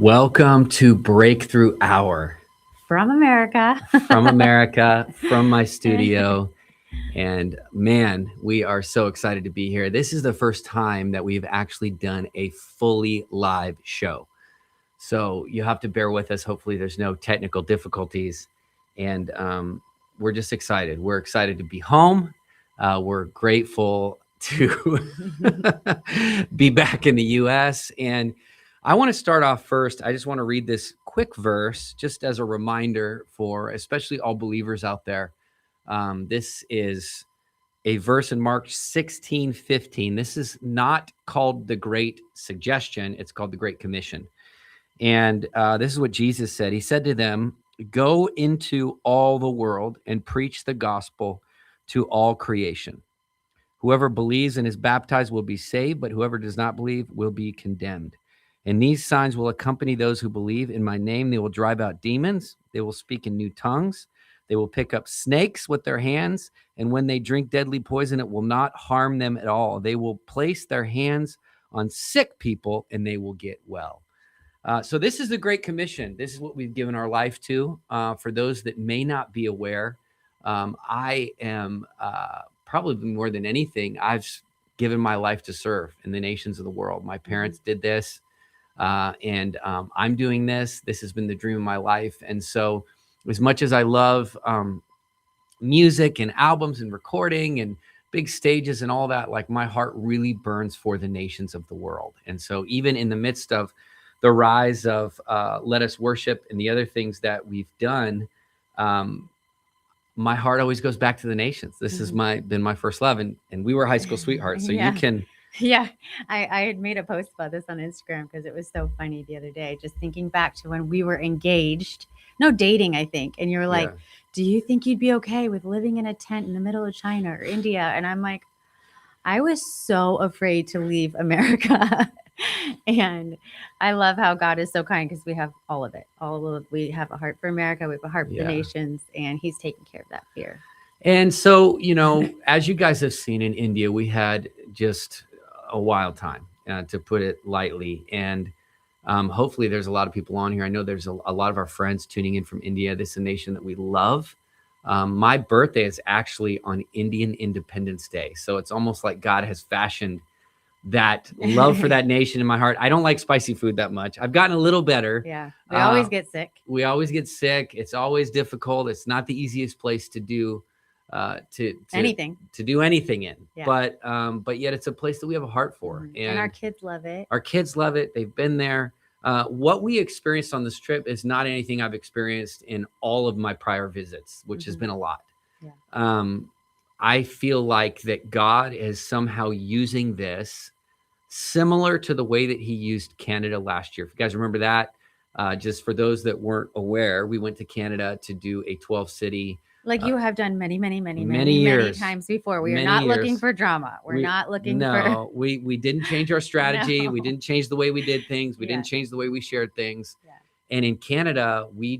Welcome to Breakthrough Hour From America. from America, from my studio. And man, we are so excited to be here. This is the first time that we've actually done a fully live show. So you have to bear with us. Hopefully, there's no technical difficulties. And we're just excited. We're excited to be home. We're grateful to be back in the U.S. And I want to start off first. I just want to read this quick verse just as a reminder for especially all believers out there. This is a verse in Mark 16:15. This is not called the Great Suggestion. It's called the Great Commission. And this is what Jesus said. He said to them, "Go into all the world and preach the gospel to all creation. Whoever believes and is baptized will be saved, but whoever does not believe will be condemned. And these signs will accompany those who believe. In my name, they will drive out demons. They will speak in new tongues. They will pick up snakes with their hands. And when they drink deadly poison, it will not harm them at all. They will place their hands on sick people and they will get well." So this is the Great Commission. This is what we've given our life to. For those that may not be aware, I am probably more than anything, I've given my life to serve in the nations of the world. My parents did this. And I'm doing this. This has been the dream of my life. And so as much as I love music and albums and recording and big stages and all that, like my heart really burns for the nations of the world. And so even in the midst of the rise of Let Us Worship and the other things that we've done, my heart always goes back to the nations. This has been my first love. And we were high school sweethearts. So you can... Yeah, I had made a post about this on Instagram because it was so funny the other day, just thinking back to when we were engaged, no dating, I think. And you were like, do you think you'd be okay with living in a tent in the middle of China or India? And I'm like, I was so afraid to leave America. And I love how God is so kind because we have all of it. We have a heart for America. We have a heart for the nations, and he's taking care of that fear. And so, as you guys have seen in India, we had just a wild time, to put it lightly. And hopefully there's a lot of people on here. I know there's a lot of our friends tuning in from India. This is a nation that we love. My birthday is actually on Indian Independence Day. So it's almost like God has fashioned that love for that nation in my heart. I don't like spicy food that much. I've gotten a little better. Yeah. We always get sick. We always get sick. It's always difficult. It's not the easiest place to do anything in, but yet it's a place that we have a heart for, and our kids love it. Our kids love it. They've been there. What we experienced on this trip is not anything I've experienced in all of my prior visits, which has been a lot. I feel like that God is somehow using this similar to the way that he used Canada last year. If you guys remember that, just for those that weren't aware, we went to Canada to do a 12-city. Like you have done many times before. We are not looking for drama. We're not looking for... No, we didn't change our strategy. No. We didn't change the way we did things. We didn't change the way we shared things. Yeah. And in Canada, we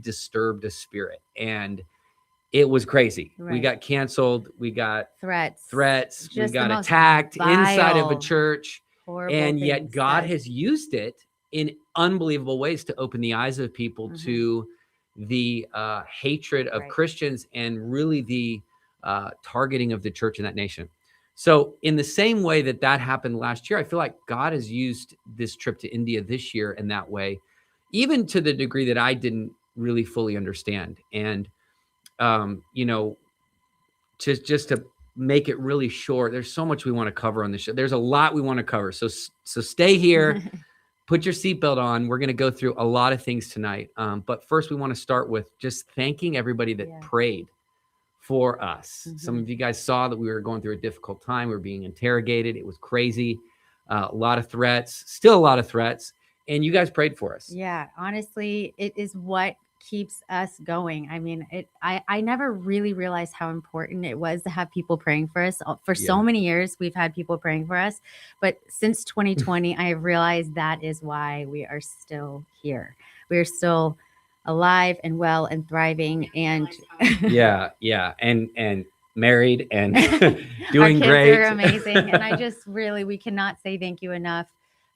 disturbed a spirit. And it was crazy. Right. We got canceled. We got threats. We got attacked inside of a church. And yet God has used it in unbelievable ways to open the eyes of people to the hatred of Christians and really the targeting of the church in that nation. So in the same way that happened last year, I feel like God has used this trip to India this year in that way, even to the degree that I didn't really fully understand. And, just to make it really short, there's so much we want to cover on this show. There's a lot we want to cover. So stay here. Put your seatbelt on. We're going to go through a lot of things tonight. But first, we want to start with just thanking everybody that prayed for us. Some of you guys saw that we were going through a difficult time. We were being interrogated. It was crazy. A lot of threats, still a lot of threats. And you guys prayed for us. Yeah, honestly, it is what keeps us going. I mean, I never really realized how important it was to have people praying for us. For so many years, we've had people praying for us. But since 2020, I have realized that is why we are still here. We are still alive and well and thriving. And and married and our doing kids great. are amazing. And we cannot say thank you enough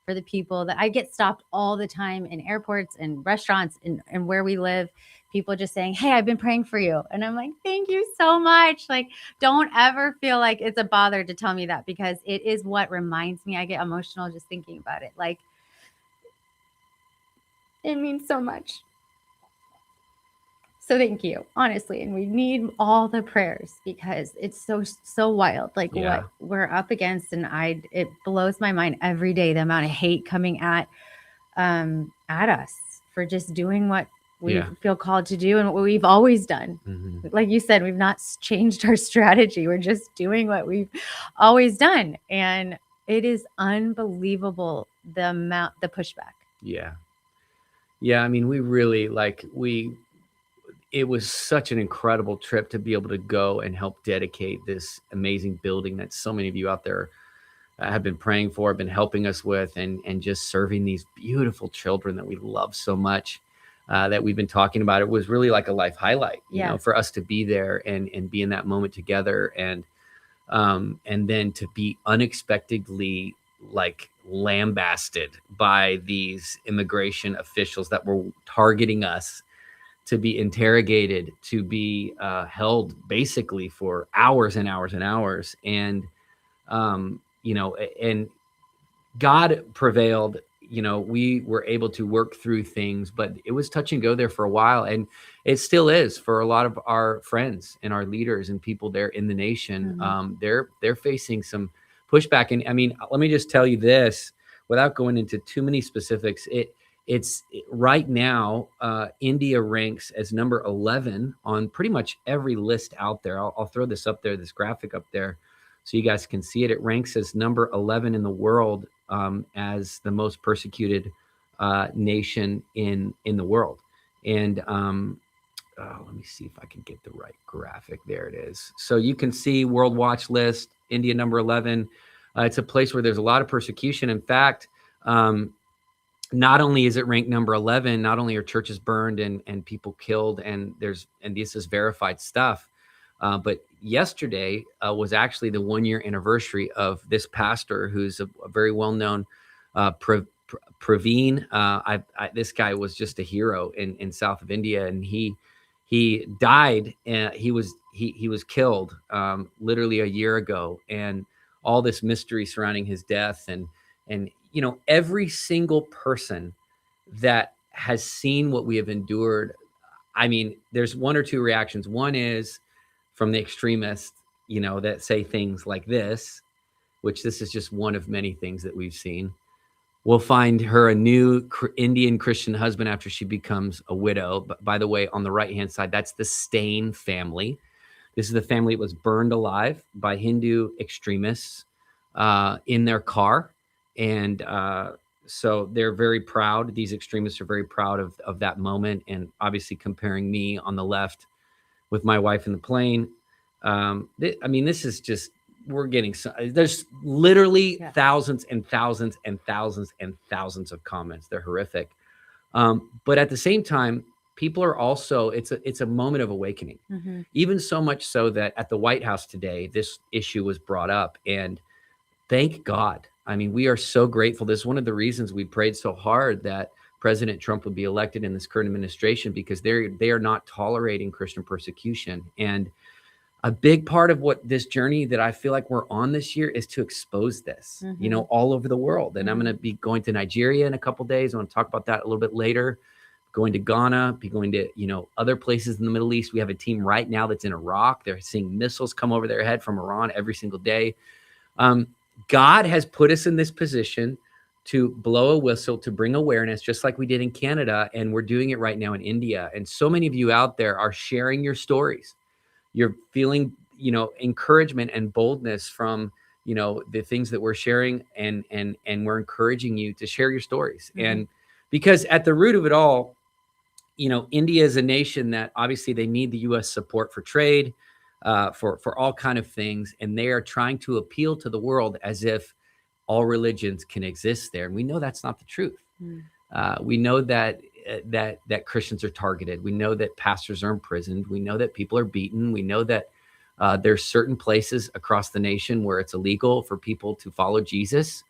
for the people that I get stopped all the time in airports and restaurants and where we live. People just saying, "Hey, I've been praying for you," and I'm like, "Thank you so much." Like, don't ever feel like it's a bother to tell me that, because it is what reminds me. I get emotional just thinking about it. Like, it means so much. So thank you, honestly. And we need all the prayers because it's so wild, like Yeah. what we're up against. And it blows my mind every day the amount of hate coming at us for just doing what we Yeah. feel called to do and what we've always done. Like you said, we've not changed our strategy. We're just doing what we've always done, and it is unbelievable the pushback. Yeah. Yeah. I mean, we really it was such an incredible trip to be able to go and help dedicate this amazing building that so many of you out there have been praying for, have been helping us with, and just serving these beautiful children that we love so much. That we've been talking about. It was really like a life highlight, Yes. for us to be there and be in that moment together, and then to be unexpectedly like lambasted by these immigration officials that were targeting us, to be interrogated, to be held basically for hours and hours and hours, and God prevailed. We were able to work through things, but it was touch and go there for a while. And it still is for a lot of our friends and our leaders and people there in the nation. They're facing some pushback. And I mean, let me just tell you this without going into too many specifics. It's right now, India ranks as number 11 on pretty much every list out there. I'll throw this up there, this graphic up there, so you guys can see it. It ranks as number 11 in the world, as the most persecuted nation in the world. And let me see if I can get the right graphic. There it is. So you can see World Watch List, India number 11. It's a place where there's a lot of persecution. In fact, not only is it ranked number 11, not only are churches burned and people killed, and this is verified stuff, but yesterday was actually the 1 year anniversary of this pastor who's a very well-known Praveen. This guy was just a hero in south of India, and he died. He was killed literally a year ago, and all this mystery surrounding his death, and every single person that has seen what we have endured. I mean, there's one or two reactions. One is from the extremists, that say things like this, which this is just one of many things that we've seen. We'll find her a new Indian Christian husband after she becomes a widow. But by the way, on the right-hand side, that's the Stain family. This is the family that was burned alive by Hindu extremists in their car. And so they're very proud. These extremists are very proud of that moment. And obviously comparing me on the left with my wife in the plane. This is just, we're getting, there's literally thousands and thousands and thousands and thousands of comments. They're horrific. But at the same time, people are also, it's a moment of awakening, even so much so that at the White House today, this issue was brought up, and thank God. I mean, we are so grateful. This is one of the reasons we prayed so hard that President Trump would be elected in this current administration, because they are not tolerating Christian persecution. And a big part of what this journey that I feel like we're on this year is to expose this, all over the world. And I'm going to be going to Nigeria in a couple of days. I want to talk about that a little bit later. Going to Ghana, be going to, other places in the Middle East. We have a team right now that's in Iraq. They're seeing missiles come over their head from Iran every single day. God has put us in this position to blow a whistle, to bring awareness, just like we did in Canada. And we're doing it right now in India. And so many of you out there are sharing your stories. You're feeling, encouragement and boldness from, the things that we're sharing, and we're encouraging you to share your stories. And because at the root of it all, India is a nation that obviously they need the U.S. support for trade, for all kind of things. And they are trying to appeal to the world as if all religions can exist there. And we know that's not the truth. We know that Christians are targeted. We know that pastors are imprisoned. We know that people are beaten. We know that there's certain places across the nation where it's illegal for people to follow Jesus.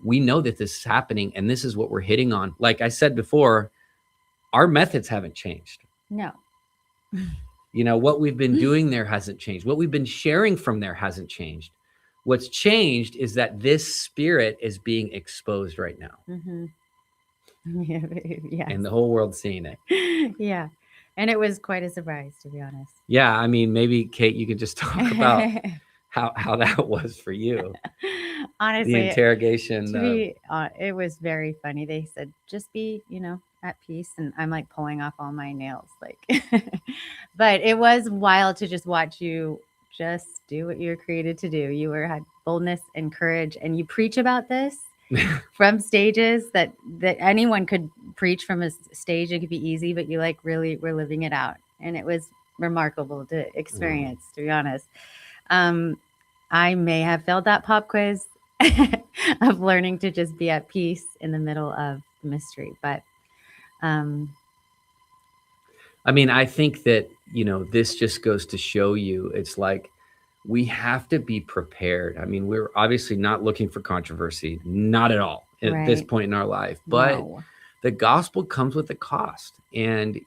We know that this is happening, and this is what we're hitting on. Like I said before, our methods haven't changed. No. What we've been doing there hasn't changed. What we've been sharing from there hasn't changed. What's changed is that this spirit is being exposed right now. Mm-hmm. Yeah. And the whole world's seeing it. Yeah. And it was quite a surprise, to be honest. Yeah. I mean, maybe Kate, you could just talk about how that was for you. Honestly, The interrogation. it was very funny. They said, just be, at peace. And I'm like pulling off all my nails. Like, but it was wild to just watch you just do what you're created to do. You had boldness and courage, and you preach about this from stages that anyone could preach from a stage. It could be easy, but you like really were living it out. And it was remarkable to experience, to be honest. I may have failed that pop quiz of learning to just be at peace in the middle of the mystery. But I mean, I think that, this just goes to show you, it's like we have to be prepared. I mean, we're obviously not looking for controversy, not at all at this point in our life, but the gospel comes with a cost. And,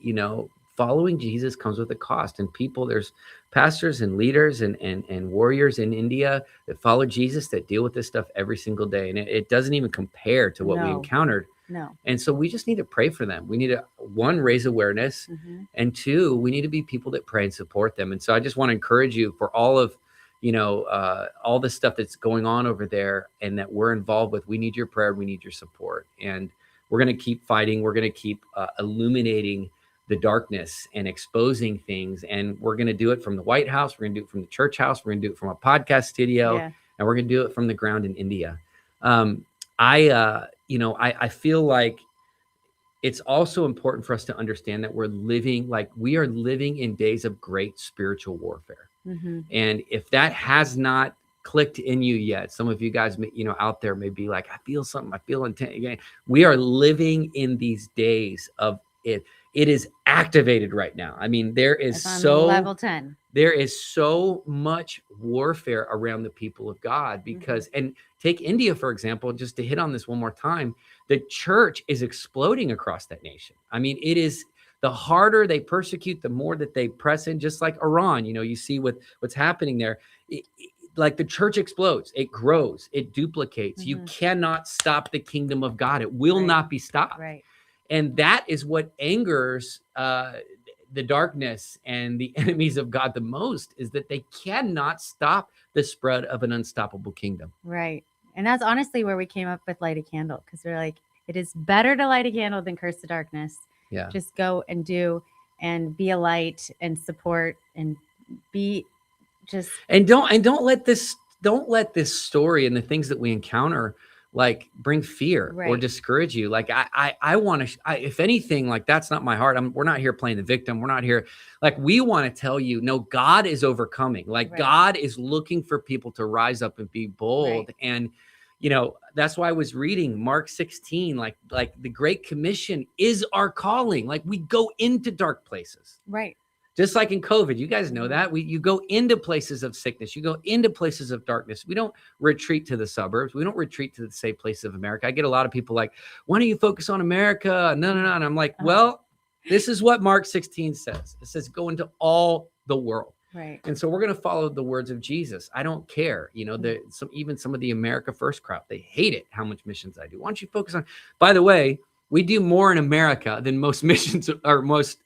following Jesus comes with a cost. And there's pastors and leaders and warriors in India that follow Jesus that deal with this stuff every single day. And it doesn't even compare to what we encountered. No. And so we just need to pray for them. We need to, one, raise awareness, and two, we need to be people that pray and support them. And so I just want to encourage you for all of, all the stuff that's going on over there and that we're involved with. We need your prayer. We need your support. And we're going to keep fighting. We're going to keep illuminating the darkness and exposing things. And we're going to do it from the White House. We're going to do it from the church house. We're going to do it from a podcast studio. Yeah. And we're going to do it from the ground in India. I feel like it's also important for us to understand that we are living in days of great spiritual warfare. And if that has not clicked in you yet, some of you guys, out there may be like, I feel something, I feel intent again. We are living in these days of it. It is activated right now. I mean, there is level 10. There is so much warfare around the people of God because, and take India, for example, just to hit on this one more time, the church is exploding across that nation. I mean, it is, the harder they persecute, the more that they press in, just like Iran, you see what's happening there. Like the church explodes, it grows, it duplicates. You cannot stop the kingdom of God. It will not be stopped. Right. And that is what angers the darkness and the enemies of God the most, is that they cannot stop the spread of an unstoppable kingdom. Right. And that's honestly where we came up with light a candle, because we're like, it is better to light a candle than curse the darkness. Yeah. Just go and do and be a light and support and be just. And don't let this story and the things that we encounter like bring fear or discourage you. Like I want to, if anything, like that's not my heart. We're not here playing the victim. We're not here. Like we want to tell you, no, God is overcoming. Like God is looking for people to rise up and be bold. And, that's why I was reading Mark 16, like the Great Commission is our calling. Like we go into dark places. Right. Just like in COVID, you guys know that you go into places of sickness, you go into places of darkness. We don't retreat to the suburbs. We don't retreat to the safe place of America. I get a lot of people like, why don't you focus on America? No. And I'm like, well, this is what Mark 16 says. It says, go into all the world. Right. And so we're going to follow the words of Jesus. I don't care. Even some of the America First crowd, they hate it how much missions I do. Why don't you focus on, by the way, we do more in America than most missions or most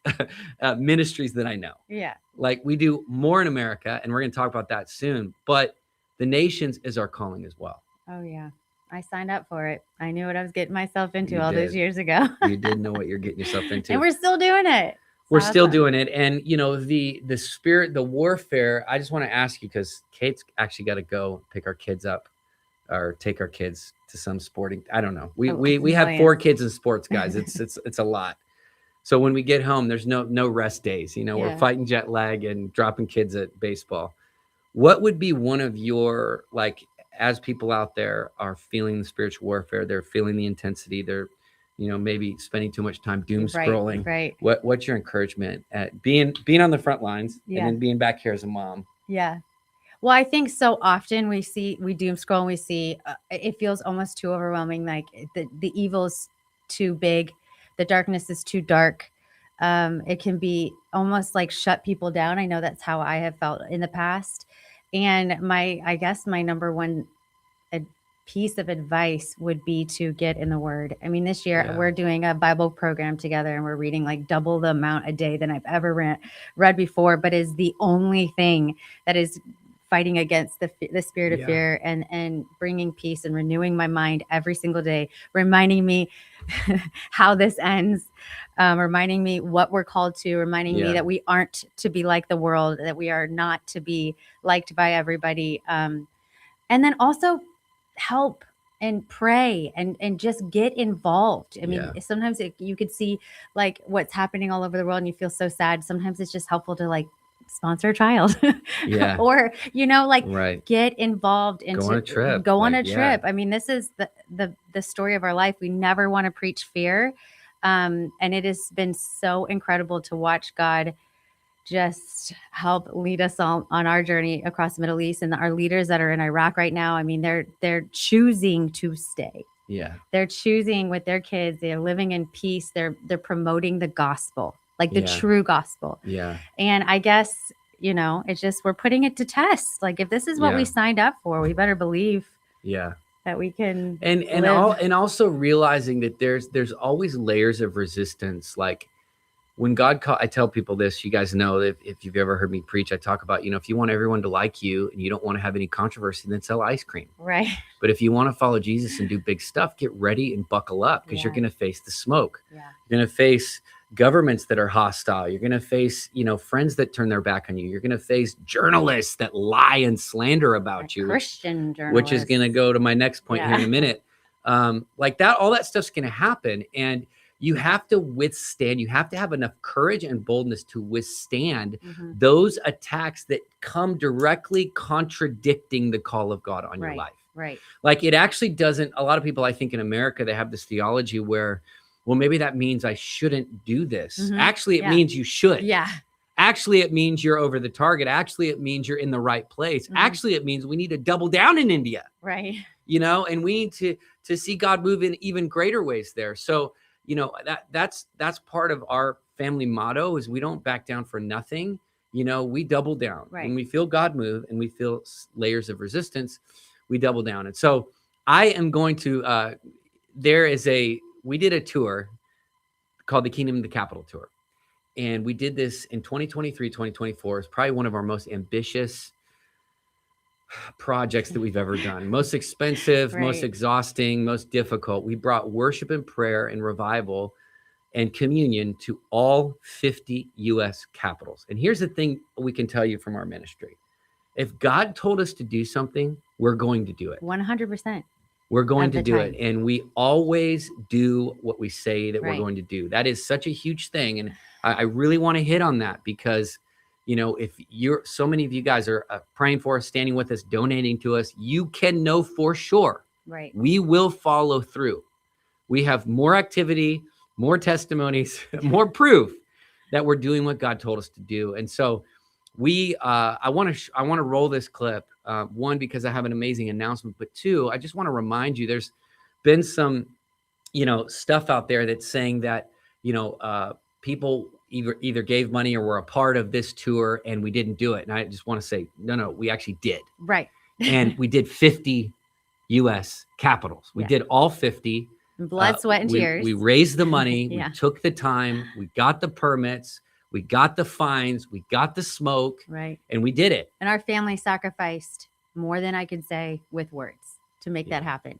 ministries that I know. Yeah. Like we do more in America, and we're going to talk about that soon. But the nations is our calling as well. Oh, yeah. I signed up for it. I knew what I was getting myself into those years ago. You did know what you're getting yourself into. And we're still doing it. We're still doing it. And, the spirit, the warfare, I just want to ask you, because Kate's actually got to go pick our kids up or take our kids to some sporting. I don't know. We have 4 kids in sports, guys. It's a lot. So when we get home, there's no rest days. We're fighting jet lag and dropping kids at baseball. What would be one of your, like, as people out there are feeling the spiritual warfare, they're feeling the intensity, they're, maybe spending too much time doom scrolling. Right. What's your encouragement at being on the front lines and then being back here as a mom? Yeah. Well, I think so often we doom scroll and we see it feels almost too overwhelming. Like the evil is too big, the darkness is too dark. It can be almost like shut people down. I know that's how I have felt in the past. And I guess my number one a piece of advice would be to get in the Word. I mean, this year Yeah. we're doing a Bible program together and we're reading like double the amount a day than I've ever read before, but is the only thing that is fighting against the spirit of Yeah. fear and bringing peace and renewing my mind every single day, reminding me how this ends, reminding me what we're called to, reminding me Yeah. that we aren't to be like the world, that we are not to be liked by everybody. And then also help and pray and just get involved. I mean, Yeah. sometimes you could see like what's happening all over the world and you feel so sad. Sometimes it's just helpful to like sponsor a child Yeah. or, like Right. get involved Go on a trip. go on Like, a yeah. trip. I mean, this is the story of our life. We never want to preach fear. And it has been so incredible to watch God just help lead us all on our journey across the Middle East, and our leaders that are in Iraq right now. I mean, they're choosing to stay. Yeah. They're choosing with their kids. They're living in peace. They're promoting the gospel, like the Yeah. true gospel. Yeah. And I guess, it's just we're putting it to test. Like if this is what Yeah. we signed up for, we better believe Yeah. that we can And live. and also realizing that there's always layers of resistance. Like when God I tell people this, you guys know, if you've ever heard me preach, I talk about, if you want everyone to like you and you don't want to have any controversy, then sell ice cream. Right. But if you want to follow Jesus and do big stuff, get ready and buckle up, because you're Yeah. going to face the smoke. Yeah. You're going to face governments that are hostile. You're going to face, friends that turn their back on you. You're going to face journalists that lie and slander about you, Christian journalists. which is going to go to my next point Yeah. here in a minute. Like that, all that stuff's going to happen. And you have to withstand, you have to have enough courage and boldness to withstand Mhm. those attacks that come directly contradicting the call of God on your Right. life. Right. Like it actually doesn't, a lot of people, I think in America, they have this theology where, well, maybe that means I shouldn't do this. Mhm. Actually, it Yeah. means you should. Yeah. Actually, it means you're over the target. Actually, it means you're in the right place. Mhm. Actually, it means we need to double down in India, Right. and we need to see God move in even greater ways there. So, that's part of our family motto is we don't back down for nothing. We double down. Right. When we feel God move and we feel layers of resistance, we double down. And so I am going to, we did a tour called the Kingdom of the Capital Tour. And we did this in 2023, 2024. It's probably one of our most ambitious projects that we've ever done. Most expensive, Right. most exhausting, most difficult. We brought worship and prayer and revival and communion to all 50 U.S. capitals. And here's the thing we can tell you from our ministry. If God told us to do something, we're going to do it. 100%. We're going Of to the do time. it. And we always do what we say that we're Right. going to do. That is such a huge thing. And I really want to hit on that because, if so many of you guys are praying for us, standing with us, donating to us, you can know for sure Right. we will follow through. We have more activity, more testimonies, more proof that we're doing what God told us to do. And so I want to roll this clip. One, because I have an amazing announcement, but two, I just want to remind you, there's been some, stuff out there that's saying that, people either gave money or were a part of this tour and we didn't do it. And I just want to say, no, we actually did. Right. And we did 50 U.S. capitals. We Yeah. did all 50. Blood, sweat, and tears. We raised the money. Yeah. We took the time. We got the permits. We got the fines. We got the smoke. Right. And we did it. And our family sacrificed more than I could say with words to make that happen.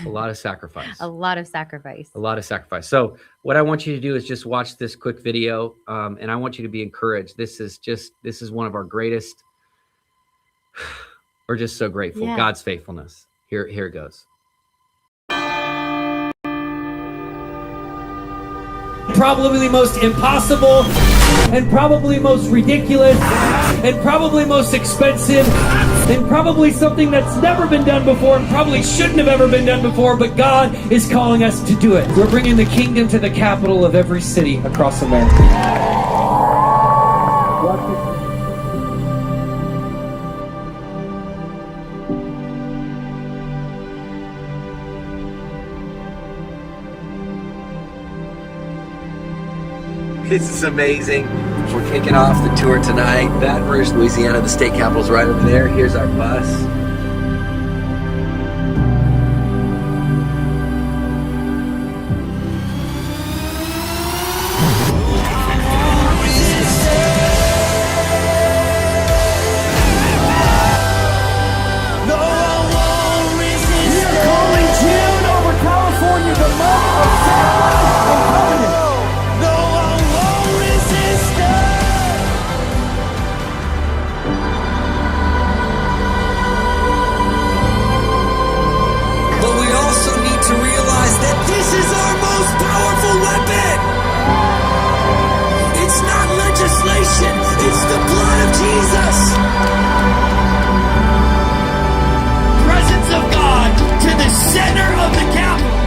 A lot of sacrifice. A lot of sacrifice. A lot of sacrifice. So what I want you to do is just watch this quick video, and I want you to be encouraged. This is one of our greatest. We're just so grateful. Yeah. God's faithfulness. Here it goes. Probably most impossible, and probably most ridiculous, and probably most expensive, and probably something that's never been done before and probably shouldn't have ever been done before, but God is calling us to do it. We're bringing the kingdom to the capital of every city across America. This is amazing. We're kicking off the tour tonight. Baton Rouge, Louisiana. The state capitol's right over there. Here's our bus. It's the blood of Jesus. Presence of God to the center of the Capitol.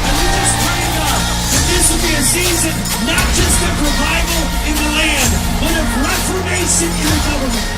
And we just pray, God, that this will be a season not just of revival in the land, but of reformation in the government.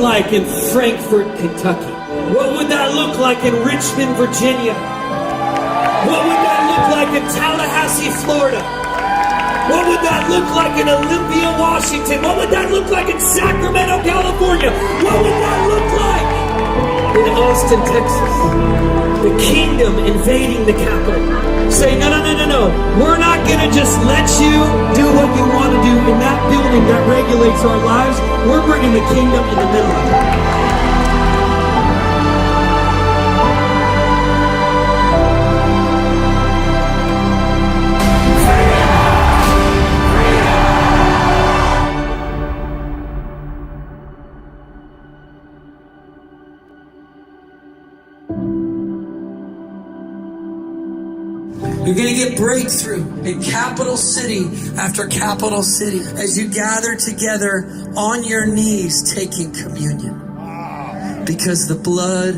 Like in Frankfort, Kentucky? What would that look like in Richmond, Virginia? What would that look like in Tallahassee, Florida? What would that look like in Olympia, Washington? What would that look like in Sacramento, California? What would that look like in Austin, Texas? The kingdom invading the capital. Say, no. We're not going to just let you do what you want to do in that building that regulates our lives. We're bringing the kingdom in the middle of it. You're going to get breakthrough in capital city after capital city as you gather together on your knees taking communion. Because the blood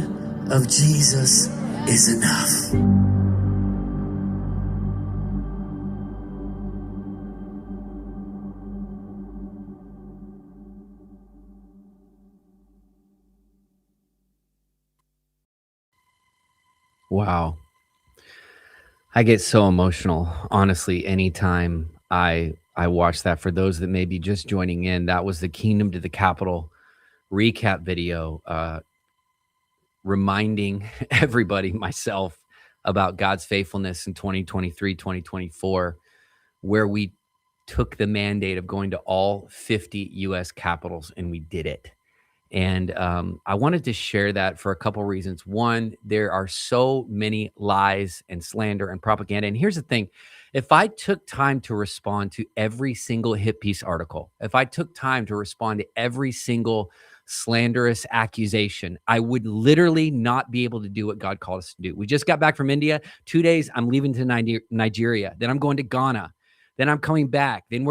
of Jesus is enough. Wow. I get so emotional, honestly, anytime I watch that. For those that may be just joining in, that was the Kingdom to the Capital recap video, reminding everybody, myself, about God's faithfulness in 2023, 2024, where we took the mandate of going to all 50 U.S. capitals and we did it. And I wanted to share that for a couple reasons. One, there are so many lies and slander and propaganda. And here's the thing. If I took time to respond to every single hit piece article, if I took time to respond to every single slanderous accusation, I would literally not be able to do what God called us to do. We just got back from India. 2 days, I'm leaving to Nigeria. Then I'm going to Ghana. Then I'm coming back. Then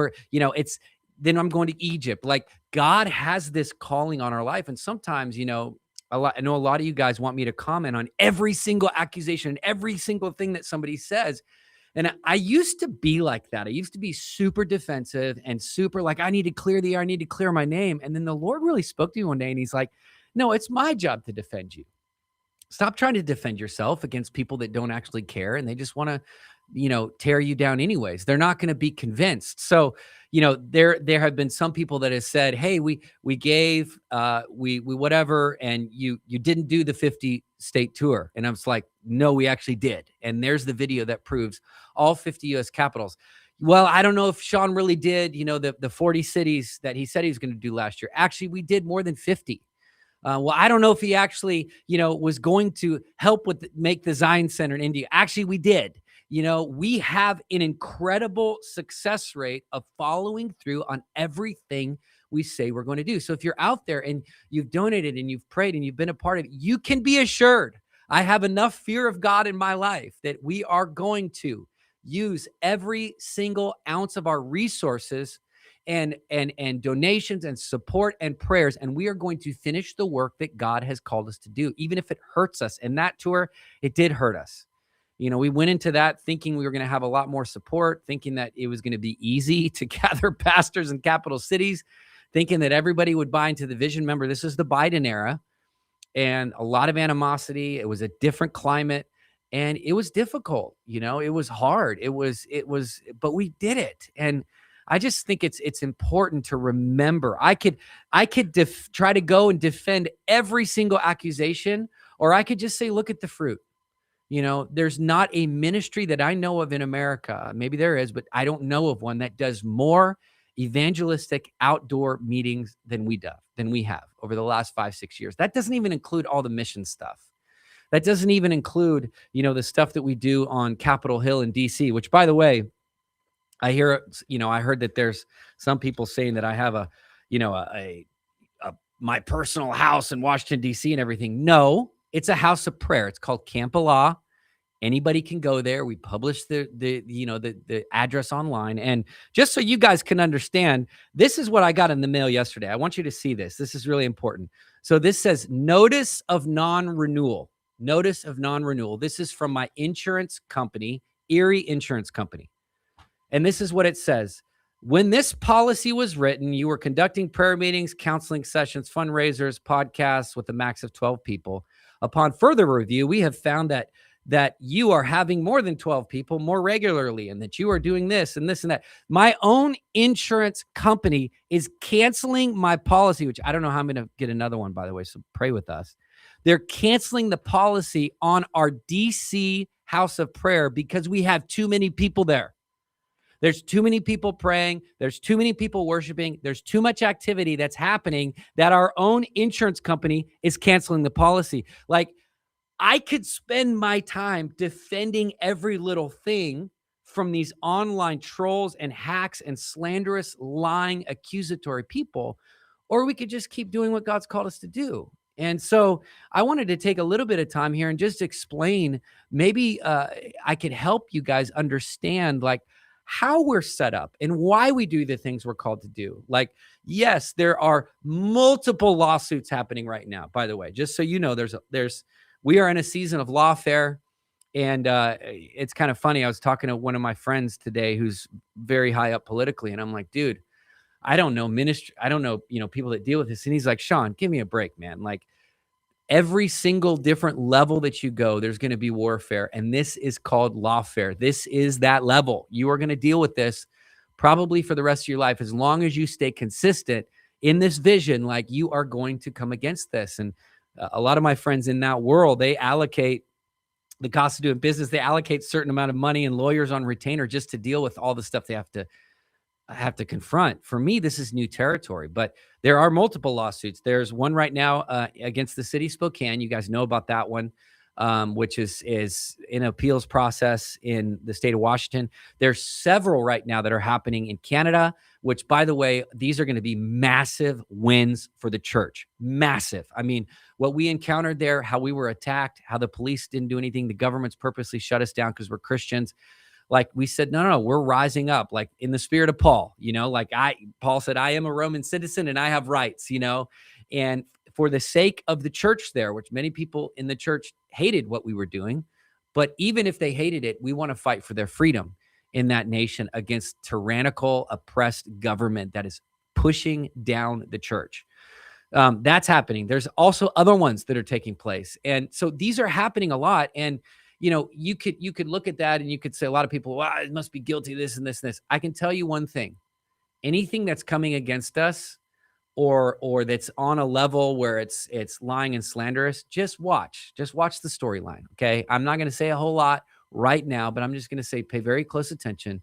then I'm going to Egypt. Like, God has this calling on our life. And sometimes, I know a lot of you guys want me to comment on every single accusation, every single thing that somebody says. And I used to be like that. I used to be super defensive and super like, I need to clear the air. I need to clear my name. And then the Lord really spoke to me one day and he's like, no, it's my job to defend you. Stop trying to defend yourself against people that don't actually care. And they just want to tear you down anyways. They're not going to be convinced. So, there have been some people that have said, hey, we gave, we whatever, and you didn't do the 50 state tour. And I was like, no, we actually did. And there's the video that proves all 50 US capitals. Well, I don't know if Sean really did, the 40 cities that he said he was going to do last year. Actually, we did more than 50. Well, I don't know if he actually, was going to help make the Zion Center in India. Actually, we did. We have an incredible success rate of following through on everything we say we're going to do. So if you're out there and you've donated and you've prayed and you've been a part of it, you can be assured I have enough fear of God in my life that we are going to use every single ounce of our resources and donations and support and prayers, and we are going to finish the work that God has called us to do, even if it hurts us. And that tour, it did hurt us. We went into that thinking we were going to have a lot more support, thinking that it was going to be easy to gather pastors in capital cities, thinking that everybody would buy into the vision. Remember, this is the Biden era, and a lot of animosity. It was a different climate. And it was difficult, it was hard. It was, but we did it. And I just think it's important to remember. I could try to go and defend every single accusation, or I could just say, look at the fruit. There's not a ministry that I know of in America. Maybe there is, but I don't know of one that does more evangelistic outdoor meetings than we have over the last 5-6 years. That doesn't even include all the mission stuff. That doesn't even include, the stuff that we do on Capitol Hill in DC, which, by the way, I heard that there's some people saying that I have my personal house in Washington, DC and everything. No, it's a house of prayer. It's called Camp Allah. Anybody can go there. We publish the address online. And just so you guys can understand, this is what I got in the mail yesterday. I want you to see this. This is really important. So this says notice of non-renewal. Notice of non-renewal. This is from my insurance company, Erie Insurance Company. And this is what it says. When this policy was written, you were conducting prayer meetings, counseling sessions, fundraisers, podcasts with a max of 12 people. Upon further review, we have found that you are having more than 12 people more regularly, and that you are doing this and this and that. My own insurance company is canceling my policy, which I don't know how I'm going to get another one, by the way, so pray with us. They're canceling the policy on our DC house of prayer because we have too many people there. There's too many people praying. There's too many people worshiping. There's too much activity that's happening that our own insurance company is canceling the policy. Like, I could spend my time defending every little thing from these online trolls and hacks and slanderous, lying, accusatory people, or we could just keep doing what God's called us to do. And so I wanted to take a little bit of time here and just explain, maybe I could help you guys understand like how we're set up and why we do the things we're called to do. Like, yes, there are multiple lawsuits happening right now, by the way, just so you know, we are in a season of lawfare. And it's kind of funny. I was talking to one of my friends today who's very high up politically. And I'm like, dude, I don't know ministry. I don't know, people that deal with this. And he's like, Sean, give me a break, man. Like, every single different level that you go, there's going to be warfare. And this is called lawfare. This is that level. You are going to deal with this probably for the rest of your life. As long as you stay consistent in this vision, like, you are going to come against this. And a lot of my friends in that world, they allocate the cost of doing business. They allocate a certain amount of money and lawyers on retainer just to deal with all the stuff they have to confront. For me, this is new territory, but there are multiple lawsuits. There's one right now against the city of Spokane. You guys know about that one, which is in appeals process in the state of Washington. There's several right now that are happening in Canada, which, by the way, these are going to be massive wins for the church. Massive. I mean, what we encountered there, how we were attacked, how the police didn't do anything. The government's purposely shut us down because we're Christians. Like, we said, no, we're rising up, like in the spirit of Paul, Paul said, I am a Roman citizen and I have rights, and for the sake of the church there, which many people in the church hated what we were doing. But even if they hated it, we want to fight for their freedom in that nation against tyrannical, oppressed government that is pushing down the church. That's happening. There's also other ones that are taking place. And so these are happening a lot. And you could look at that and you could say a lot of people, wow, it must be guilty of this and this and this. I can tell you one thing: anything that's coming against us, or that's on a level where it's lying and slanderous, just watch the storyline. Okay, I'm not going to say a whole lot right now, but I'm just going to say pay very close attention,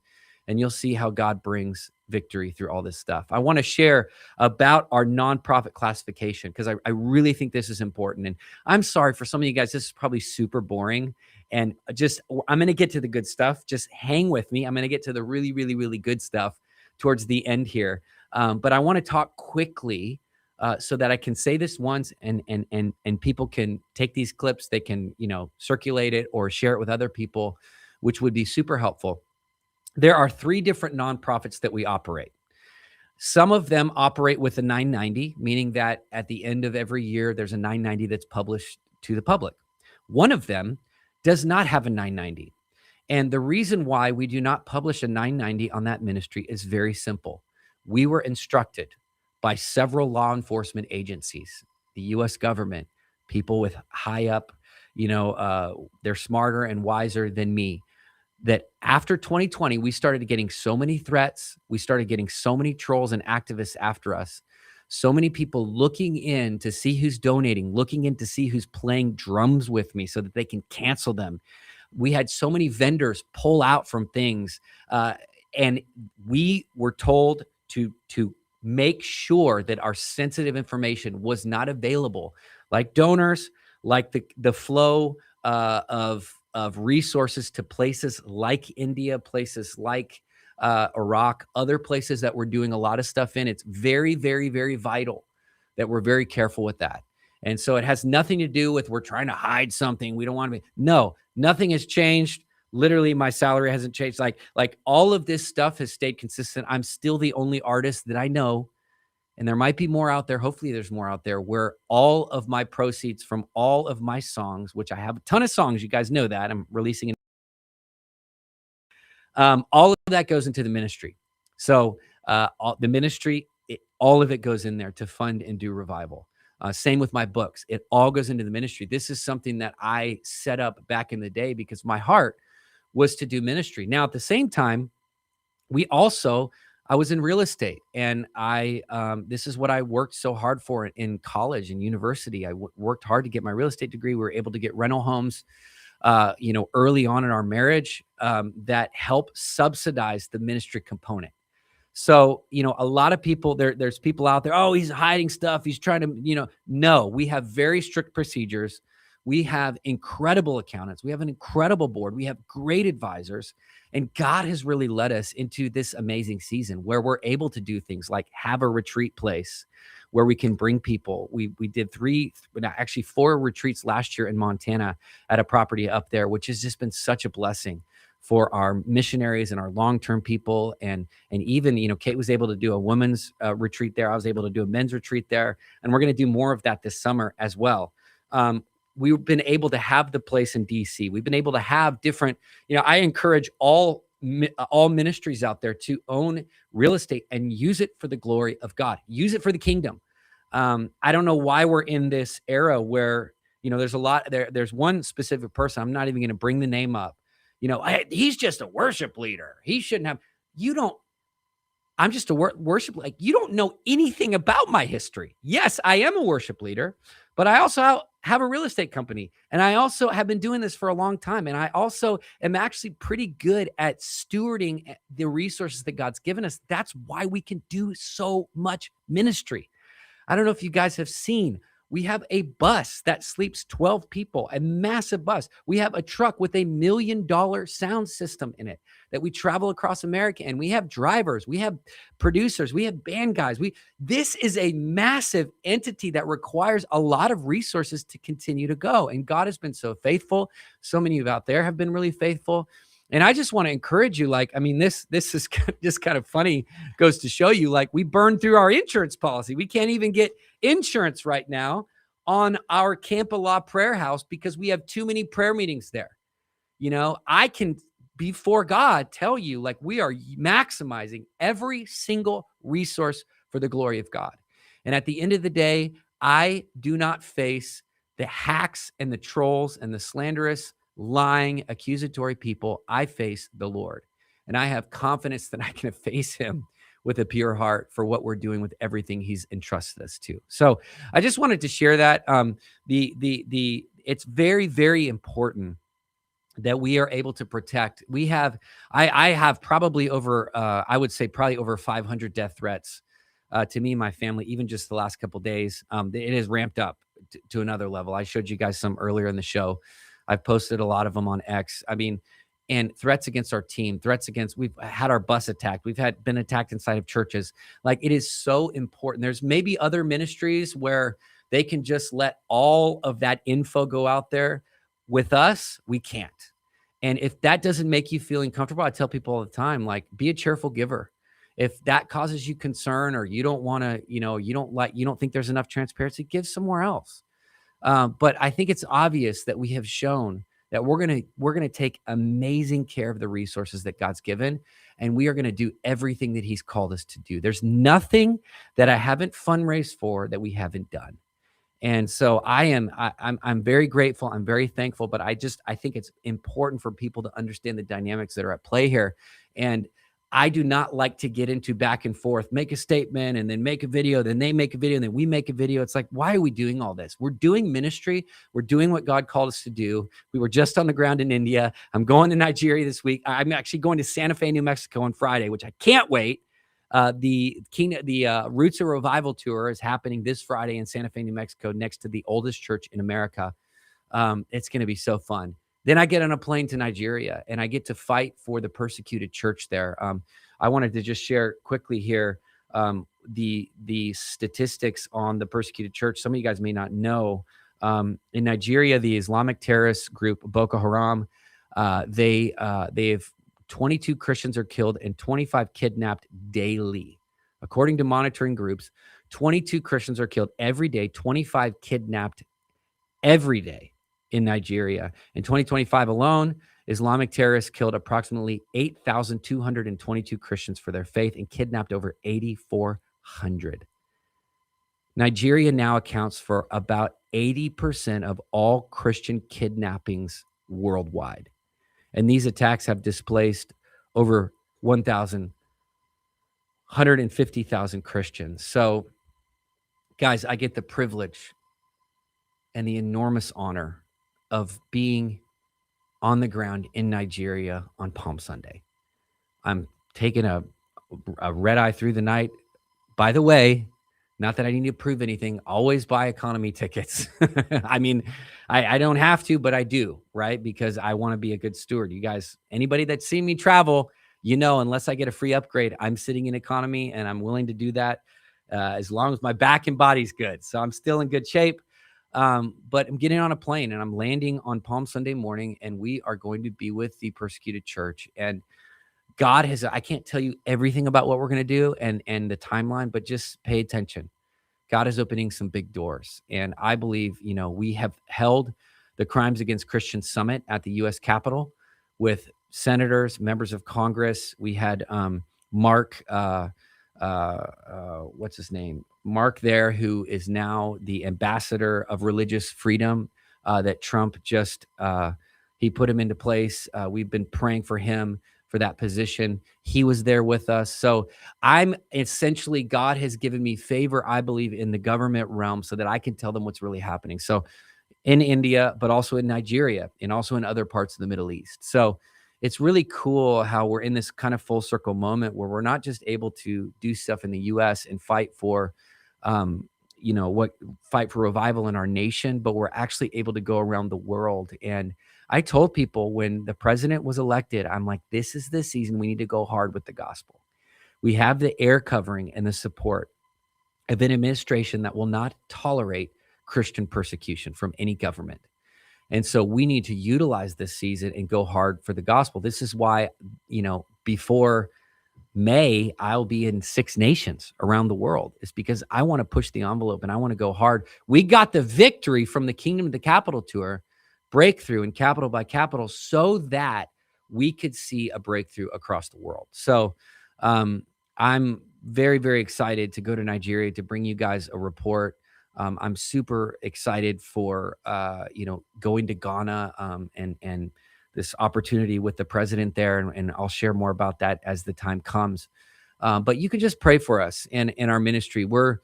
and you'll see how God brings victory through all this stuff. I want to share about our nonprofit classification because I really think this is important. And I'm sorry for some of you guys, this is probably super boring. And I'm going to get to the good stuff. Just hang with me. I'm going to get to the really, really, really good stuff towards the end here. But I want to talk quickly so that I can say this once, and people can take these clips, they can circulate it or share it with other people, which would be super helpful. There are 3 different nonprofits that we operate. Some of them operate with a 990, meaning that at the end of every year, there's a 990 that's published to the public. One of them does not have a 990. And the reason why we do not publish a 990 on that ministry is very simple. We were instructed by several law enforcement agencies, the U.S. government, people with high up, they're smarter and wiser than me, that after 2020, we started getting so many threats. We started getting so many trolls and activists after us. So many people looking in to see who's donating, looking in to see who's playing drums with me so that they can cancel them. We had so many vendors pull out from things. And we were told to make sure that our sensitive information was not available, like donors, like the flow of resources to places like India, places like Iraq, other places that we're doing a lot of stuff in. It's very, very, very vital that we're very careful with that. And so it has nothing to do with we're trying to hide something. We don't want to be. No, nothing has changed. Literally, my salary hasn't changed. Like all of this stuff has stayed consistent. I'm still the only artist that I know, and there might be more out there. Hopefully there's more out there where all of my proceeds from all of my songs, which I have a ton of songs, you guys know that I'm releasing, all of that goes into the ministry. So the ministry, all of it goes in there to fund and do revival. Same with my books. It all goes into the ministry. This is something that I set up back in the day because my heart was to do ministry. Now, at the same time, I was in real estate, and this is what I worked so hard for in college and university. I worked hard to get my real estate degree. We were able to get rental homes, early on in our marriage, that help subsidize the ministry component. So, a lot of people there's people out there, oh, he's hiding stuff. He's trying to, no, we have very strict procedures. We have incredible accountants. We have an incredible board. We have great advisors. And God has really led us into this amazing season where we're able to do things like have a retreat place where we can bring people. We did 4 retreats last year in Montana at a property up there, which has just been such a blessing for our missionaries and our long-term people. And even, Kate was able to do a women's retreat there. I was able to do a men's retreat there. And we're going to do more of that this summer as well. We've been able to have the place in DC. We've been able to have different, I encourage all ministries out there to own real estate and use it for the glory of God. Use it for the kingdom. I don't know why we're in this era where, there's a lot there. There's one specific person. I'm not even going to bring the name up. He's just a worship leader. He shouldn't have, I'm just a worship, like you don't know anything about my history. Yes, I am a worship leader, but I also have a real estate company, and I also have been doing this for a long time. And I also am actually pretty good at stewarding the resources that God's given us. That's why we can do so much ministry. I don't know if you guys have seen, we have a bus that sleeps 12 people, a massive bus. We have a truck with $1 million sound system in it that we travel across America. And we have drivers, we have producers, we have band guys. This is a massive entity that requires a lot of resources to continue to go. And God has been so faithful. So many of you out there have been really faithful. And I just want to encourage you, this is just kind of funny, goes to show you, we burned through our insurance policy. We can't even get insurance right now on our Camp of Law prayer house because we have too many prayer meetings there. I can, before God, tell you, we are maximizing every single resource for the glory of God. And at the end of the day, I do not face the hacks and the trolls and the slanderous lying, accusatory people, I face the Lord. And I have confidence that I can face him with a pure heart for what we're doing with everything he's entrusted us to. So I just wanted to share that. It's very, very important that we are able to protect. I have probably over, I would say probably over 500 death threats to me and my family, even just the last couple of days. It has ramped up to another level. I showed you guys some earlier in the show. I've posted a lot of them on X. I mean, and threats against our team, we've had our bus attacked. We've been attacked inside of churches. Like, it is so important. There's maybe other ministries where they can just let all of that info go out there. With us, we can't. And if that doesn't make you feel uncomfortable, I tell people all the time, like, be a cheerful giver. If that causes you concern, or you don't want to, you don't think there's enough transparency, give somewhere else. But I think it's obvious that we have shown that we're gonna take amazing care of the resources that God's given, and we are gonna do everything that He's called us to do. There's nothing that I haven't fundraised for that we haven't done. And so I'm very grateful. I'm very thankful, but I think it's important for people to understand the dynamics that are at play here. And I do not like to get into back and forth, make a statement and then make a video, then they make a video and then we make a video. It's like, why are we doing all this? We're doing ministry. We're doing what God called us to do. We were just on the ground in India. I'm going to Nigeria this week. I'm actually going to Santa Fe, New Mexico on Friday, which I can't wait. The Roots of Revival tour is happening this Friday in Santa Fe, New Mexico, next to the oldest church in America. It's going to be so fun. Then I get on a plane to Nigeria, and I get to fight for the persecuted church there. I wanted to just share quickly here the statistics on the persecuted church. Some of you guys may not know. In Nigeria, the Islamic terrorist group Boko Haram, they have 22 Christians are killed and 25 kidnapped daily. According to monitoring groups, 22 Christians are killed every day, 25 kidnapped every day in Nigeria. In 2025 alone, Islamic terrorists killed approximately 8,222 Christians for their faith and kidnapped over 8,400. Nigeria now accounts for about 80% of all Christian kidnappings worldwide. And these attacks have displaced over 150,000 Christians. So, guys, I get the privilege and the enormous honor of being on the ground in Nigeria on Palm Sunday. I'm taking a red eye through the night. By the way, not that I need to prove anything, always buy economy tickets. I mean, I don't have to, but I do, right? Because I want to be a good steward. You guys, anybody that's seen me travel, unless I get a free upgrade, I'm sitting in economy, and I'm willing to do that as long as my back and body's good. So I'm still in good shape. But I'm getting on a plane and I'm landing on Palm Sunday morning, and we are going to be with the persecuted church. And God I can't tell you everything about what we're going to do and the timeline, but just pay attention. God is opening some big doors. And I believe, we have held the Crimes Against Christians Summit at the U.S. Capitol with senators, members of Congress. We had Mark, what's his name? Mark there, who is now the ambassador of religious freedom that Trump just, he put him into place. We've been praying for him for that position. He was there with us. So I'm essentially, God has given me favor, I believe, in the government realm so that I can tell them what's really happening. So in India, but also in Nigeria and also in other parts of the Middle East. So it's really cool how we're in this kind of full circle moment where we're not just able to do stuff in the U.S. and fight for, fight for revival in our nation, but we're actually able to go around the world. And I told people when the president was elected, I'm like, this is the season we need to go hard with the gospel. We have the air covering and the support of an administration that will not tolerate Christian persecution from any government. And so we need to utilize this season and go hard for the gospel. This is why, before May, I'll be in 6 nations around the world. It's because I want to push the envelope and I want to go hard. We got the victory from the Kingdom of the Capital tour, breakthrough in capital by capital, so that we could see a breakthrough across the world. So I'm very, very excited to go to Nigeria to bring you guys a report I'm super excited for going to Ghana, and this opportunity with the president there, and I'll share more about that as the time comes. But you can just pray for us and in our ministry. We're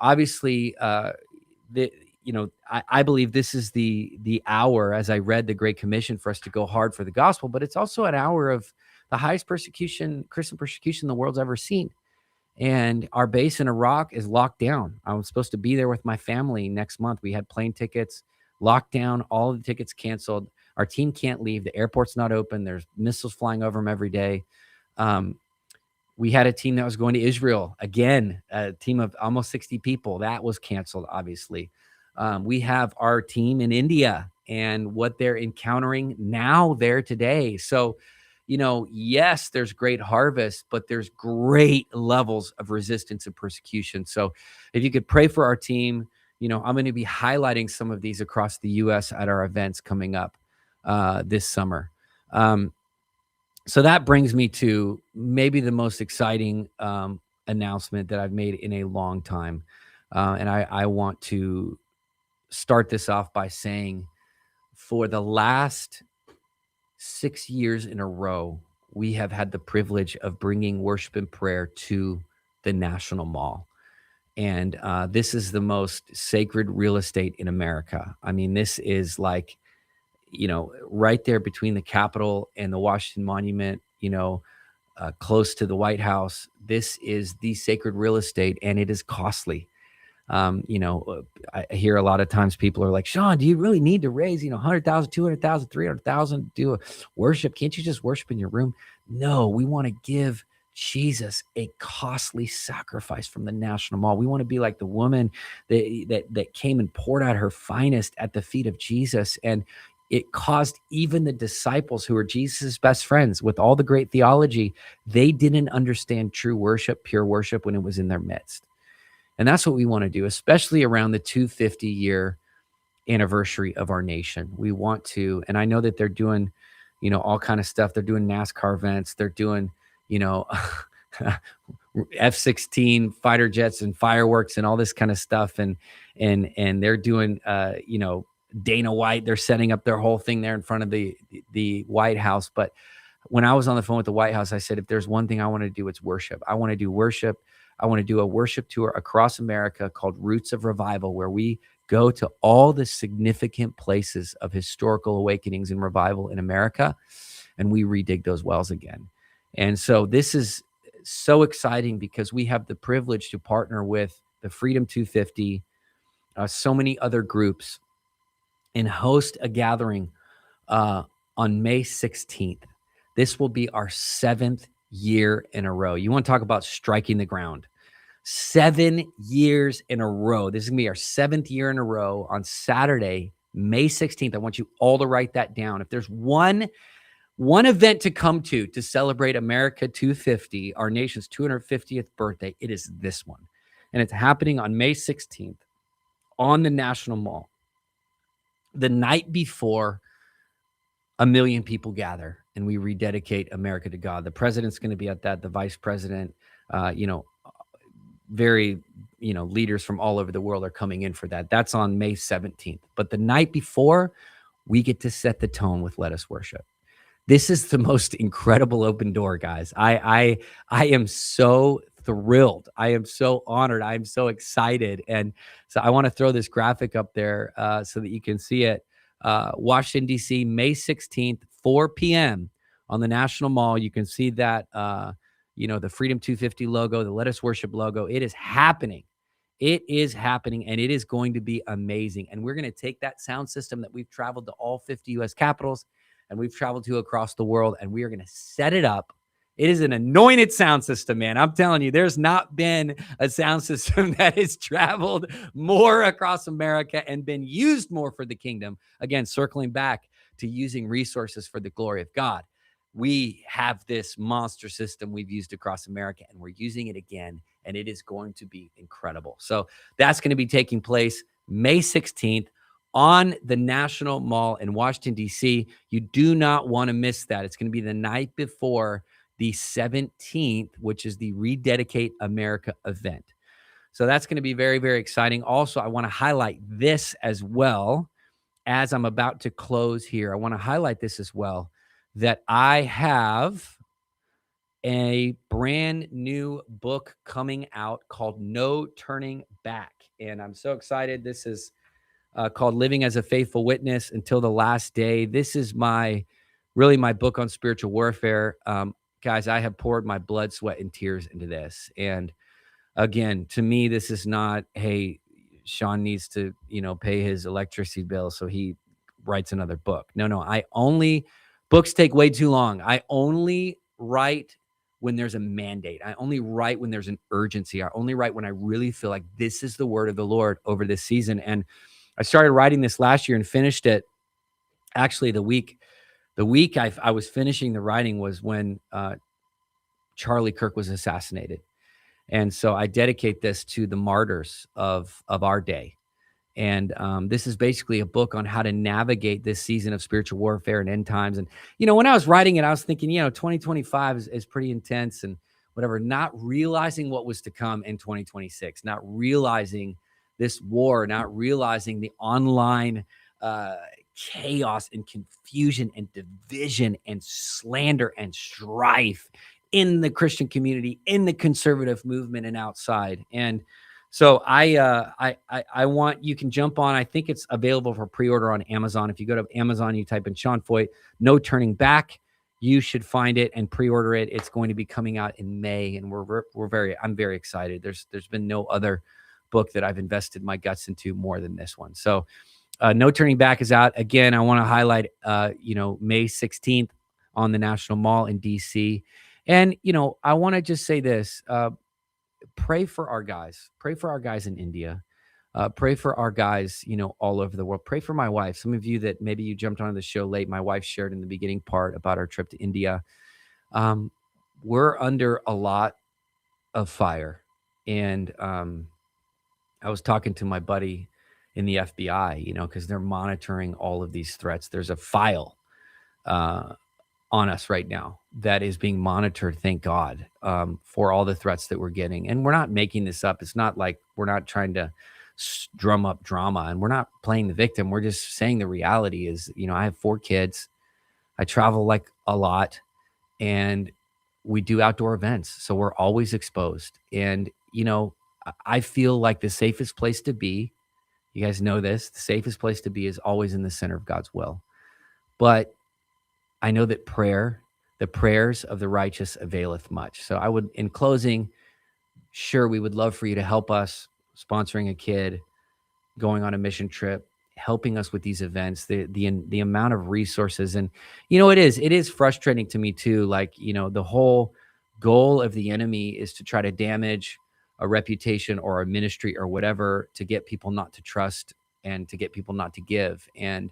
obviously the I believe this is the hour, as I read the Great Commission, for us to go hard for the gospel, but it's also an hour of the highest persecution, Christian persecution, the world's ever seen. And our base in Iraq is locked down. I was supposed to be there with my family next month. We had plane tickets locked down, all of the tickets canceled. Our team can't leave. The airport's not open. There's missiles flying over them every day. We had a team that was going to Israel, again, a team of almost 60 people. That was canceled, obviously. We have our team in India and what they're encountering now there today. So, yes, there's great harvest, but there's great levels of resistance and persecution. So if you could pray for our team, I'm going to be highlighting some of these across the U.S. at our events coming up this summer. So that brings me to maybe the most exciting announcement that I've made in a long time. And I want to start this off by saying, for the last 6 years in a row, we have had the privilege of bringing worship and prayer to the National Mall. And this is the most sacred real estate in America. I mean, this is like, right there between the Capitol and the Washington Monument, close to the White House. This is the sacred real estate, and it is costly. I hear a lot of times people are like, Sean, do you really need to raise, 100,000, 200,000, 300,000, do a worship? Can't you just worship in your room? No, we want to give Jesus a costly sacrifice from the National Mall. We want to be like the woman that came and poured out her finest at the feet of Jesus. And it caused even the disciples, who are Jesus' best friends with all the great theology, they didn't understand true worship, pure worship, when it was in their midst. And that's what we want to do, especially around the 250-year anniversary of our nation. We want to, and I know that they're doing, all kind of stuff. They're doing NASCAR events. They're doing, F-16 fighter jets and fireworks and all this kind of stuff. And they're doing, Dana White. They're setting up their whole thing there in front of the White House. But when I was on the phone with the White House, I said, if there's one thing I want to do, it's worship. I want to do worship. I want to do a worship tour across America called Roots of Revival, where we go to all the significant places of historical awakenings and revival in America, and we redig those wells again. And so this is so exciting because we have the privilege to partner with the Freedom 250, so many other groups, and host a gathering on May 16th. This will be our 7th year in a row. You want to talk about striking the ground? 7 years in a row. This is going to be our 7th year in a row on Saturday, May 16th. I want you all to write that down. If there's one event to come to celebrate America 250, our nation's 250th birthday, it is this one. And it's happening on May 16th on the National Mall. The night before 1 million people gather and we rededicate America to God. The president's going to be at that, the vice president, very, leaders from all over the world are coming in for that. That's on May 17th. But the night before, we get to set the tone with Let Us Worship. This is the most incredible open door, guys. I am so thrilled. I am so honored. I am so excited. And so I want to throw this graphic up there so that you can see it. Washington, D.C., May 16th, 4 p.m. on the National Mall. You can see that, the Freedom 250 logo, the Let Us Worship logo. It is happening. It is happening, and it is going to be amazing. And we're going to take that sound system that we've traveled to all 50 U.S. capitals and we've traveled to across the world, and we are going to set it up. It is an anointed sound system, man. I'm telling you, there's not been a sound system that has traveled more across America and been used more for the kingdom. Again, circling back to using resources for the glory of God. We have this monster system we've used across America, and we're using it again, and it is going to be incredible. So that's going to be taking place May 16th on the National Mall in Washington, D.C. You do not want to miss that. It's going to be the night before the 17th, which is the Rededicate America event. So that's going to be very, very exciting. Also, I want to highlight this as well as I'm about to close here. I want to highlight this as well, that I have a brand new book coming out called No Turning Back. And I'm so excited. This is called Living as a Faithful Witness Until the Last Day. This is my book on spiritual warfare. Guys, I have poured my blood, sweat, and tears into this. And again, to me, this is not, hey, Sean needs to, pay his electricity bill, so he writes another book. No, books take way too long. I only write when there's a mandate. I only write when there's an urgency. I only write when I really feel like this is the word of the Lord over this season. And I started writing this last year and finished it. Actually, the week I was finishing the writing was when Charlie Kirk was assassinated. And so I dedicate this to the martyrs of our day. And this is basically a book on how to navigate this season of spiritual warfare and end times. And, when I was writing it, I was thinking, 2025 is pretty intense and whatever, not realizing what was to come in 2026, not realizing this war, not realizing the online chaos and confusion and division and slander and strife in the Christian community, in the conservative movement and outside. And so I want, you can jump on, I think it's available for pre-order on Amazon. If you go to Amazon, you type in Sean Foyt, No Turning Back, you should find it and pre-order it. It's going to be coming out in May. And I'm very excited. There's been no other book that I've invested my guts into more than this one. So No Turning Back is out. Again, I want to highlight, May 16th on the National Mall in DC. And, I want to just say this, pray for our guys. Pray for our guys in India. Pray for our guys, all over the world. Pray for my wife. Some of you that maybe you jumped onto the show late, my wife shared in the beginning part about our trip to India. We're under a lot of fire. And I was talking to my buddy in the FBI, because they're monitoring all of these threats. There's a file on us right now that is being monitored, thank God, for all the threats that we're getting. And we're not making this up. It's not like we're not trying to drum up drama, and we're not playing the victim. We're just saying the reality is, I have 4 kids. I travel like a lot, and we do outdoor events. So we're always exposed. And, I feel like the safest place to be, you guys know this, the safest place to be is always in the center of God's will. But I know that the prayers of the righteous availeth much. So I would, in closing, sure, we would love for you to help us sponsoring a kid, going on a mission trip, helping us with these events, the amount of resources. And, it is frustrating to me too. Like, the whole goal of the enemy is to try to damage a reputation or a ministry or whatever, to get people not to trust and to get people not to give. And,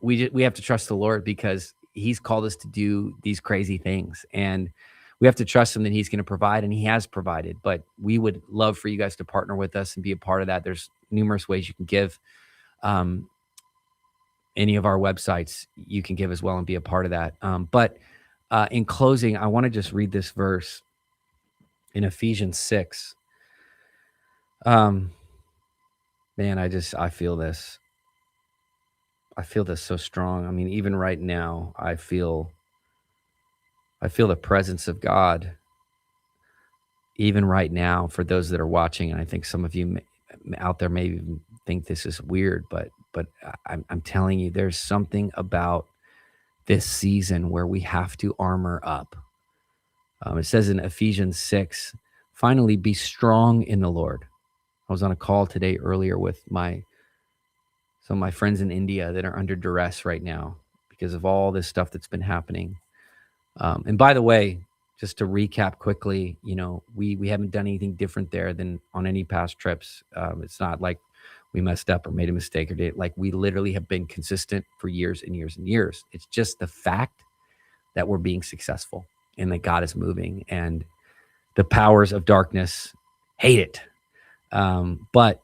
we have to trust the Lord because he's called us to do these crazy things, and we have to trust him that he's going to provide, and he has provided. But we would love for you guys to partner with us and be a part of that. There's numerous ways you can give. Any of our websites you can give as well and be a part of that. But in closing, I want to just read this verse in Ephesians 6. Man, I feel this. I feel this so strong. I mean, even right now, I feel the presence of God. Even right now, for those that are watching, and I think some of you out there may even think this is weird, but I'm telling you, there's something about this season where we have to armor up. It says in Ephesians 6, finally, be strong in the Lord. I was on a call today earlier with some of my friends in India that are under duress right now because of all this stuff that's been happening. And by the way, just to recap quickly, we haven't done anything different there than on any past trips. It's not like we messed up or made a mistake or did. Like, we literally have been consistent for years and years and years. It's just the fact that we're being successful and that God is moving, and the powers of darkness hate it. But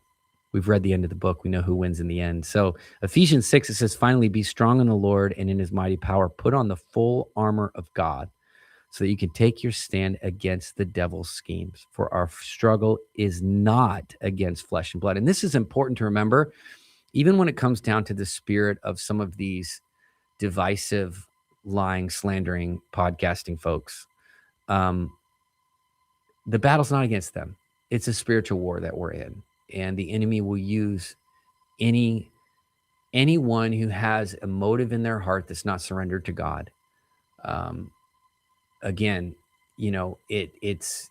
we've read the end of the book. We know who wins in the end. So Ephesians 6, it says, finally, be strong in the Lord and in his mighty power. Put on the full armor of God so that you can take your stand against the devil's schemes. For our struggle is not against flesh and blood. And this is important to remember, even when it comes down to the spirit of some of these divisive, lying, slandering, podcasting folks. The battle's not against them. It's a spiritual war that we're in. And the enemy will use anyone who has a motive in their heart that's not surrendered to God. Again, it's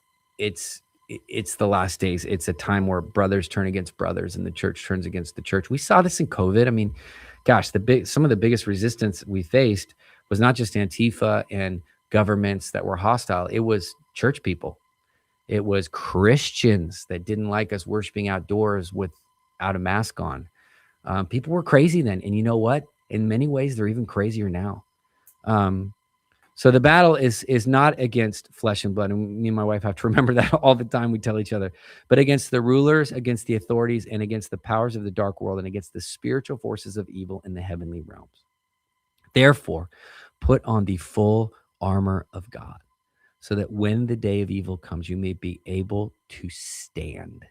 the last days. It's a time where brothers turn against brothers and the church turns against the church. We saw this in COVID. I mean, gosh, some of the biggest resistance we faced was not just Antifa and governments that were hostile. It was church people. It was Christians that didn't like us worshiping outdoors without a mask on. People were crazy then. And you know what? In many ways, they're even crazier now. So the battle is not against flesh and blood. And me and my wife have to remember that all the time. We tell each other, but against the rulers, against the authorities, and against the powers of the dark world, and against the spiritual forces of evil in the heavenly realms. Therefore, put on the full armor of God, so that when the day of evil comes, you may be able to stand.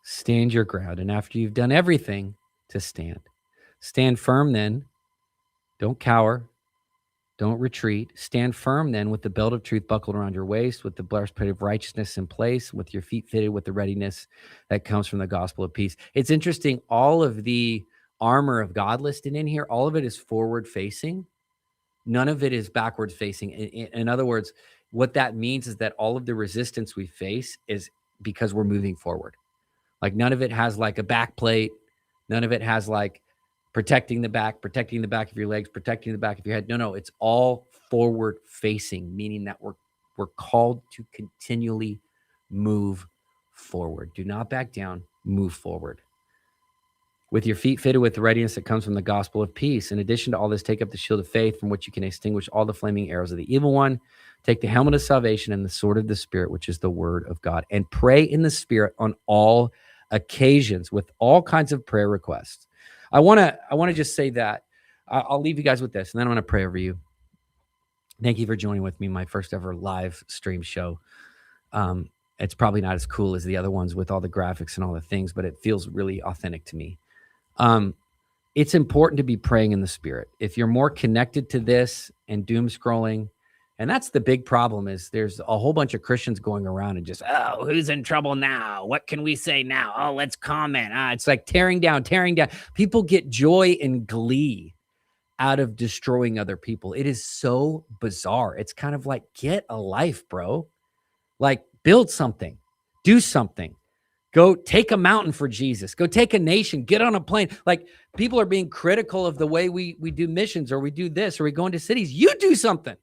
Stand your ground. And after you've done everything, to stand. Stand firm then. Don't cower. Don't retreat. Stand firm then with the belt of truth buckled around your waist, with the breastplate of righteousness in place, with your feet fitted with the readiness that comes from the gospel of peace. It's interesting. All of the armor of God listed in here, all of it is forward facing. None of it is backwards facing. In other words, what that means is that all of the resistance we face is because we're moving forward. Like none of it has like a back plate. None of it has like protecting the back of your legs, protecting the back of your head. No, it's all forward facing, meaning that we're called to continually move forward. Do not back down, move forward. With your feet fitted with the readiness that comes from the gospel of peace. In addition to all this, take up the shield of faith, from which you can extinguish all the flaming arrows of the evil one. Take the helmet of salvation and the sword of the Spirit, which is the word of God, and pray in the Spirit on all occasions with all kinds of prayer requests. I want to just say that. I'll leave you guys with this, and then I'm going to pray over you. Thank you for joining with me, my first ever live stream show. It's probably not as cool as the other ones with all the graphics and all the things, but it feels really authentic to me. It's important to be praying in the Spirit. If you're more connected to this and doom scrolling, and that's the big problem, is there's a whole bunch of Christians going around and just, oh, who's in trouble now? What can we say now? Oh, let's comment. It's like tearing down. People get joy and glee out of destroying other people. It is so bizarre. It's kind of like, get a life, bro. Like, build something, do something. Go take a mountain for Jesus. Go take a nation. Get on a plane. Like, people are being critical of the way we do missions, or we do this, or we go into cities. You do something.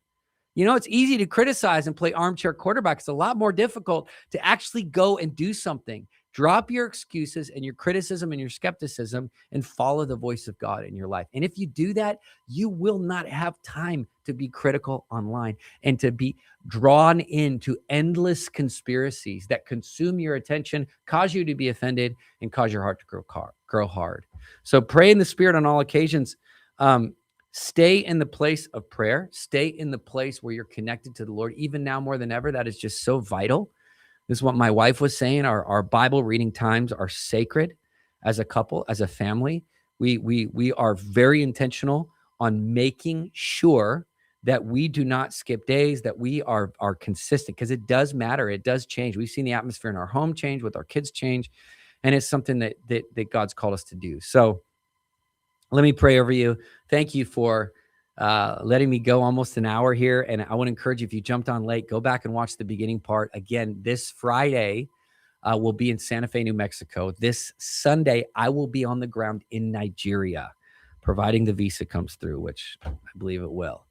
It's easy to criticize and play armchair quarterback. It's a lot more difficult to actually go and do something. Drop your excuses and your criticism and your skepticism and follow the voice of God in your life. And if you do that, you will not have time to be critical online and to be drawn into endless conspiracies that consume your attention, cause you to be offended, and cause your heart to grow hard. So pray in the Spirit on all occasions. Stay in the place of prayer. Stay in the place where you're connected to the Lord. Even now more than ever, that is just so vital. This is what my wife was saying. Our Bible reading times are sacred as a couple, as a family. We are very intentional on making sure that we do not skip days, that we are consistent, because it does matter. It does change. We've seen the atmosphere in our home change, with our kids change, and it's something that God's called us to do. So let me pray over you. Thank you for letting me go almost an hour here. And I want to encourage you, if you jumped on late, go back and watch the beginning part. Again, this Friday, we'll be in Santa Fe, New Mexico. This Sunday, I will be on the ground in Nigeria, providing the visa comes through, which I believe it will.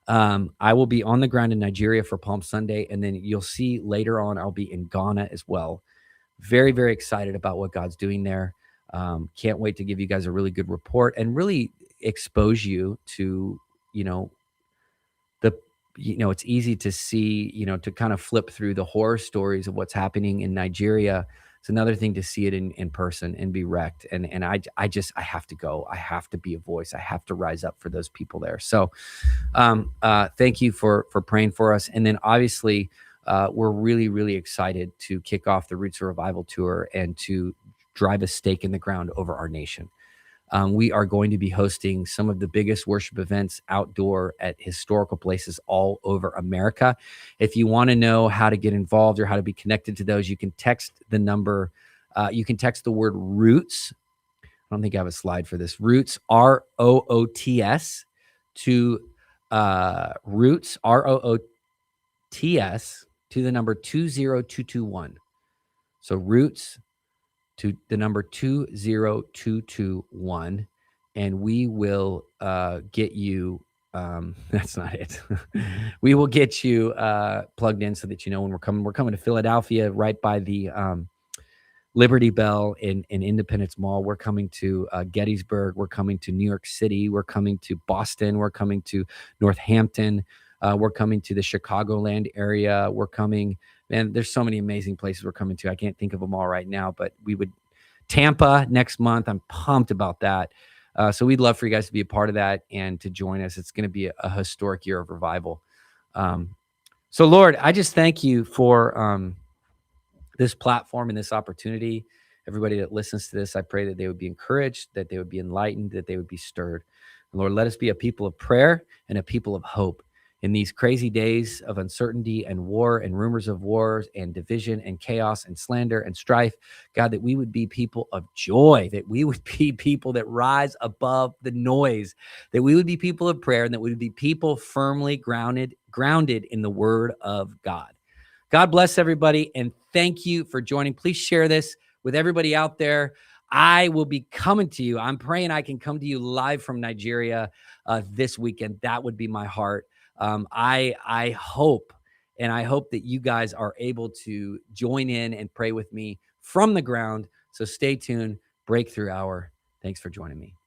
I will be on the ground in Nigeria for Palm Sunday. And then you'll see later on, I'll be in Ghana as well. Very, very excited about what God's doing there. Can't wait to give you guys a really good report and really expose you to, it's easy to see, to kind of flip through the horror stories of what's happening in Nigeria. It's another thing to see it in person and be wrecked. And I have to go. I have to be a voice. I have to rise up for those people there. So thank you for praying for us. And then obviously, we're really, really excited to kick off the Roots of Revival tour and to drive a stake in the ground over our nation. We are going to be hosting some of the biggest worship events outdoor at historical places all over America. If you want to know how to get involved or how to be connected to those, you can text the number. You can text the word roots. I don't think I have a slide for this. Roots, ROOTS, to roots, ROOTS, to the number 20221. So roots to the number 20221, and we will get you. That's not it. We will get you plugged in so that you know when we're coming. We're coming to Philadelphia, right by the Liberty Bell in Independence Mall. We're coming to Gettysburg. We're coming to New York City. We're coming to Boston. We're coming to Northampton. We're coming to the Chicagoland area. We're coming, man, there's so many amazing places we're coming to. I can't think of them all right now, but Tampa next month. I'm pumped about that. So we'd love for you guys to be a part of that and to join us. It's going to be a historic year of revival. So Lord, I just thank you for this platform and this opportunity. Everybody that listens to this, I pray that they would be encouraged, that they would be enlightened, that they would be stirred. And Lord, let us be a people of prayer and a people of hope in these crazy days of uncertainty and war and rumors of wars and division and chaos and slander and strife. God, that we would be people of joy, that we would be people that rise above the noise, that we would be people of prayer, and that we would be people firmly grounded in the word of God. God bless everybody, and thank you for joining. Please share this with everybody out there. I will be coming to you. I'm praying I can come to you live from Nigeria this weekend. That would be my heart. I hope, and I hope that you guys are able to join in and pray with me from the ground. So stay tuned. Breakthrough Hour. Thanks for joining me.